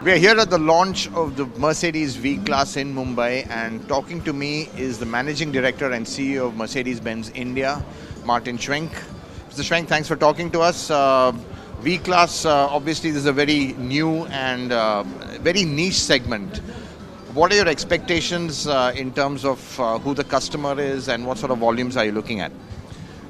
We are here at the launch of the Mercedes V-Class in Mumbai, and talking to me is the Managing Director and CEO of Mercedes-Benz India, Martin Schwenk. Mr. Schwenk, thanks for talking to us. V-Class, obviously this is a very new and very niche segment. What are your expectations in terms of who the customer is and what sort of volumes are you looking at?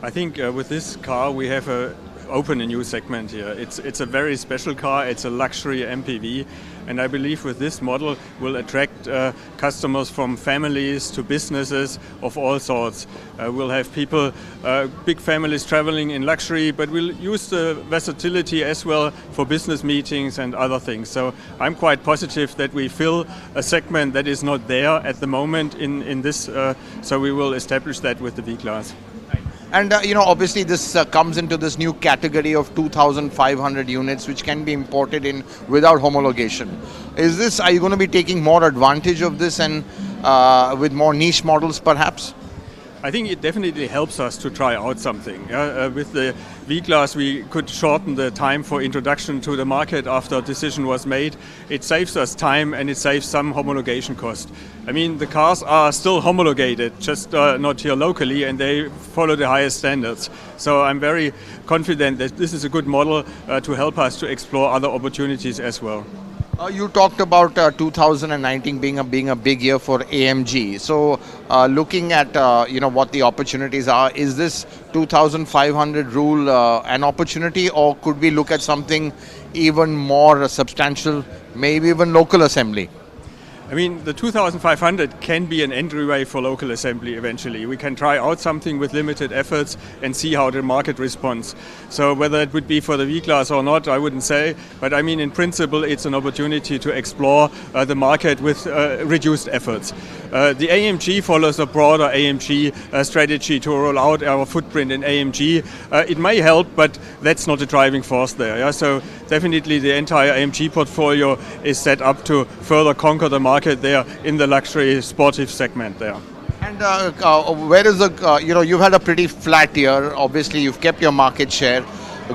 I think with this car we have opened a new segment here. It's a very special car. It's a luxury MPV, and I believe with this model will attract customers from families to businesses of all sorts. We'll have people, big families traveling in luxury, but we'll use the versatility as well for business meetings and other things. So I'm quite positive that we fill a segment that is not there at the moment in this, so we will establish that with the V-Class. And obviously this comes into this new category of 2,500 units which can be imported in without homologation. Are you going to be taking more advantage of this and with more niche models perhaps? I think it definitely helps us to try out something. With the V-Class we could shorten the time for introduction to the market after a decision was made. It saves us time and it saves some homologation cost. I mean, the cars are still homologated, just not here locally, and they follow the highest standards. So I'm very confident that this is a good model to help us to explore other opportunities as well. You talked about 2019 being a big year for AMG. So looking at what the opportunities are, is this 2,500 rule an opportunity, or could we look at something even more substantial, maybe even local assembly? I mean, the 2500 can be an entryway for local assembly eventually. We can try out something with limited efforts and see how the market responds. So whether it would be for the V-Class or not, I wouldn't say. But I mean, in principle, it's an opportunity to explore the market with reduced efforts. The AMG follows a broader AMG strategy to roll out our footprint in AMG. It may help, but that's not the driving force there. Yeah? So definitely the entire AMG portfolio is set up to further conquer the market there in the luxury sportive segment there. And where is you've had a pretty flat year. Obviously, you've kept your market share.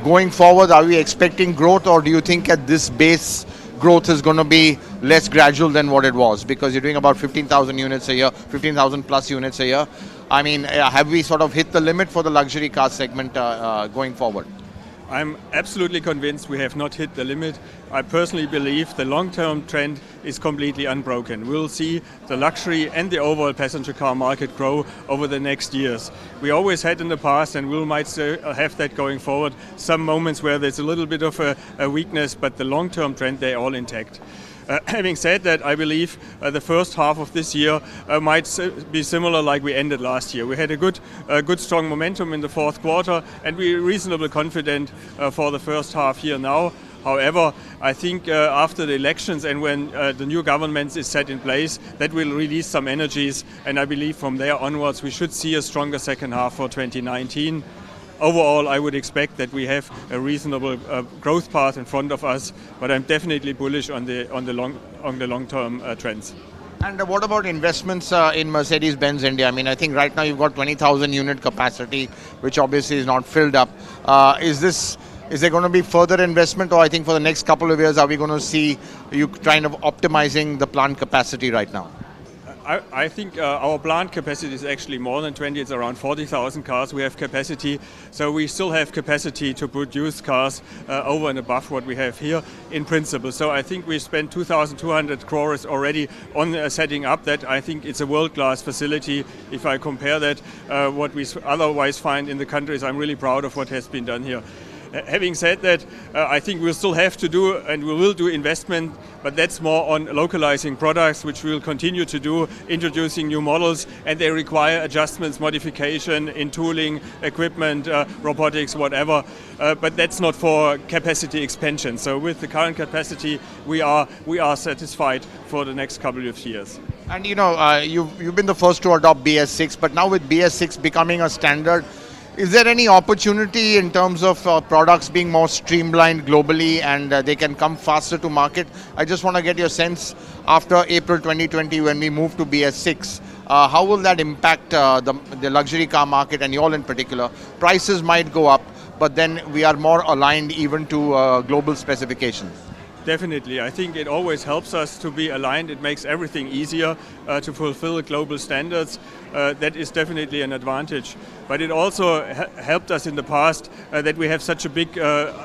Going forward, are we expecting growth, or do you think at this base growth is going to be less gradual than what it was? Because you're doing about 15,000 units a year, 15,000 plus units a year. I mean, have we sort of hit the limit for the luxury car segment going forward? I'm absolutely convinced we have not hit the limit. I personally believe the long-term trend is completely unbroken. We'll see the luxury and the overall passenger car market grow over the next years. We always had in the past, and we might have that going forward, some moments where there's a little bit of a weakness, but the long-term trend, they're all intact. Having said that, I believe the first half of this year might be similar like we ended last year. We had a good strong momentum in the fourth quarter, and we're reasonably confident for the first half year now. However, I think after the elections and when the new government is set in place, that will release some energies, and I believe from there onwards we should see a stronger second half for 2019. Overall, I would expect that we have a reasonable growth path in front of us, but I'm definitely bullish on the long-term trends. And what about investments in Mercedes-Benz India? I mean, I think right now you've got 20,000 unit capacity, which obviously is not filled up. Is there going to be further investment, or I think for the next couple of years, are we going to see you kind of optimizing the plant capacity right now? I think our plant capacity is actually more than 20. It's around 40,000 cars we have capacity. So we still have capacity to produce cars over and above what we have here in principle. So I think we spent 2,200 crores already on setting up that. I think it's a world-class facility. If I compare that, what we otherwise find in the countries, I'm really proud of what has been done here. Having said that, I think we'll still have to do, and we will do investment, but that's more on localizing products, which we'll continue to do, introducing new models, and they require adjustments, modification in tooling, equipment, robotics, whatever. But that's not for capacity expansion. So with the current capacity, we are satisfied for the next couple of years. And you've been the first to adopt BS6, but now with BS6 becoming a standard, is there any opportunity in terms of products being more streamlined globally and they can come faster to market? I just want to get your sense after April 2020 when we move to BS6. How will that impact the luxury car market and you all in particular? Prices might go up, but then we are more aligned even to global specifications. Definitely. I think it always helps us to be aligned. It makes everything easier to fulfill global standards. That is definitely an advantage. But it also helped us in the past that we have such a big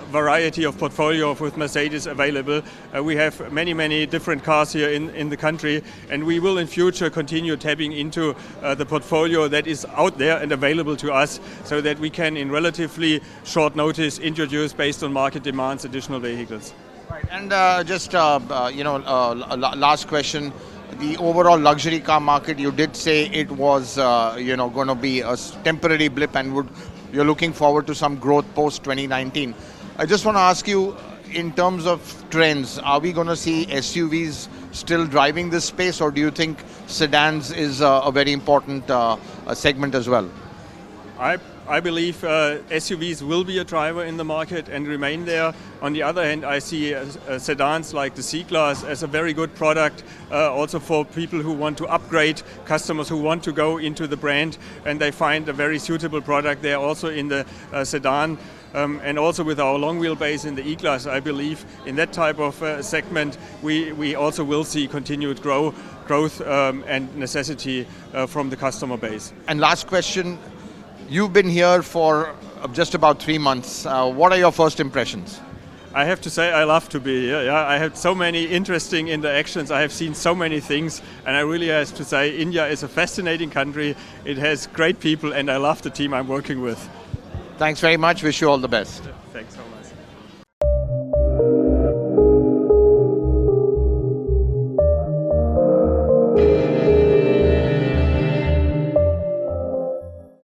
variety of portfolio with Mercedes available. We have many different cars here in the country, and we will in future continue tapping into the portfolio that is out there and available to us, so that we can in relatively short notice introduce, based on market demands, additional vehicles. Right. And last question. The overall luxury car market, you did say it was, going to be a temporary blip, and you're looking forward to some growth post 2019. I just want to ask you, in terms of trends, are we going to see SUVs still driving this space, or do you think sedans is a very important segment as well? I believe SUVs will be a driver in the market and remain there. On the other hand, I see sedans like the C-Class as a very good product, also for people who want to upgrade, customers who want to go into the brand, and they find a very suitable product there also in the sedan. And also with our long wheelbase in the E-Class, I believe in that type of segment, we also will see continued growth and necessity from the customer base. And last question. You've been here for just about 3 months. What are your first impressions? I have to say I love to be here. Yeah, I had so many interesting interactions. I have seen so many things, and I really have to say India is a fascinating country. It has great people, and I love the team I'm working with. Thanks very much. Wish you all the best.